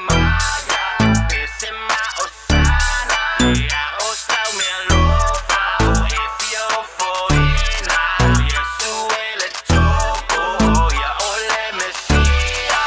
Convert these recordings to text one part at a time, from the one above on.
imaya, pesema osana, ya osa me alofa, o efio foina, ya suele choco, ya ole mesia.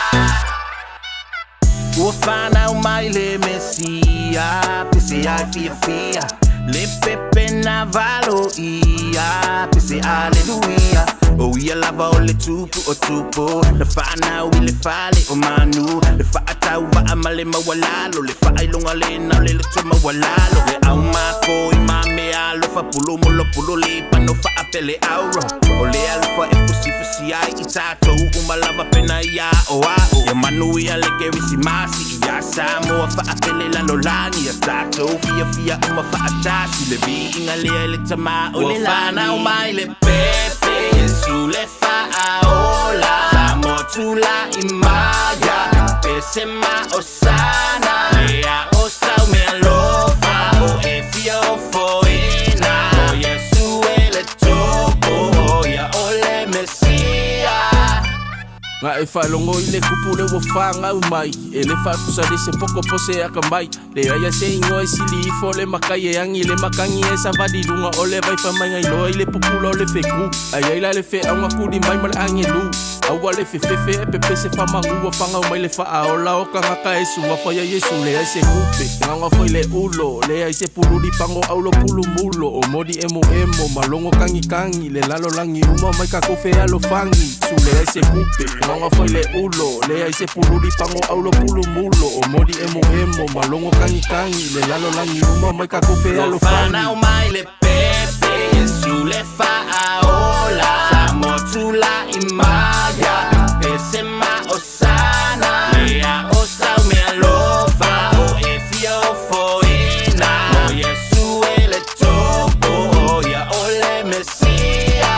O fanau mai le mesia, pese ai fia. Le pepe na valo ia, pese aleluia. O ia lava o le tupu o tupo, le fanau i le fale o manu, le faatau va amale mawalalo, le failonga le na le tuma walalo, le au mako i mame alo fa pulo molo pulo le pano fa apele auro, o le alfa e fusi ai i tato umalava pena ia o ao, ya manu ia le kerisi masi ia samo fa apele la lolani ya tato fia uma fa atasi le vi inga le tama o le lana o mai le pepe su le faaola samo tu la imaya pesema osana lea osa me alofa o efio foina o yesu ele toko o ya ole mesia. Nga e whalongo i le kupu le wafanga umai, e le whakusare se poko pose a kambai, le aia se ingoa e sili i fo le makai e angi le makangi e sa vadilunga o le vai whamai ngai loa i le pupula o le wheku, ai aila le whe aunga kuri mai ma le angi lu, aua le whewhewe e pepe se whamangu wa whanga umai le whaaola o kangaka e suma whaia Yesu le ai se kupe, nganga whai le ulo, le ai se puluri pango aulo pulu mulo, o modi emo malongo kangi le lalo langi uma mai kako whe alo fangi, su le ai se kupe, nganga whai le ulo, le ai se puluri pango aulo pulu mulo, o modi emo malongo kangi le lalo langi uma mai kako whe alo fangi. Fanau mai le pepe, Yesu le faaola, samo tu la imaya, pesema osana, lea osa me alofa, o efio foina, o Yesu ele toko, o ya ole mesia.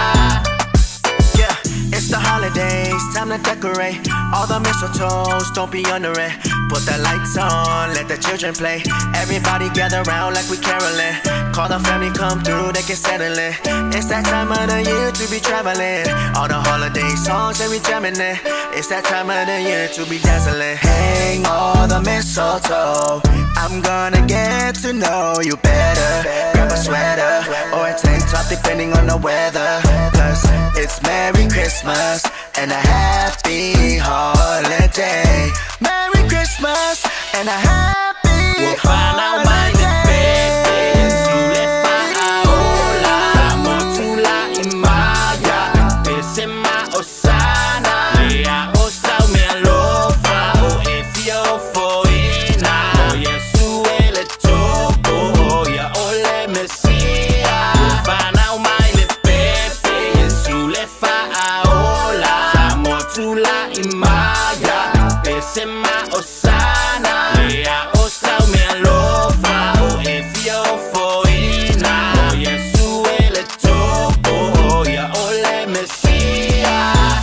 Yeah, it's the holidays, time to decorate all the mistletoes, don't be under it. Put the lights on, let the children play. Everybody gather round like we caroling. Call the family, come through, they can settle it. It's that time of the year to be traveling. All the holiday songs that we jamming in. It's that time of the year to be dazzling. Hang all the mistletoe, I'm gonna get to know you better. Grab a sweater or a tank top depending on the weather, cause it's Merry Christmas and a happy holiday. Merry Christmas and a happy Fanau mai le pepe, Yesu le faaola, samo tu la imaya, pesema osana, lea osa me alofa, o efio foina, o Yesu ele toko, o ya ole mesia. Fanau mai le pepe, Yesu le faaola, samo tu la imaya, pesema osana, lea osa me alofa, o efio foina, o Yesu ele toko, o ya ole mesia.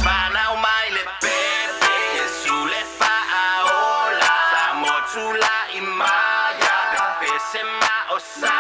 Fanau mai le pepe, Yesu le faaola, samo tu la imaya, pesema osana.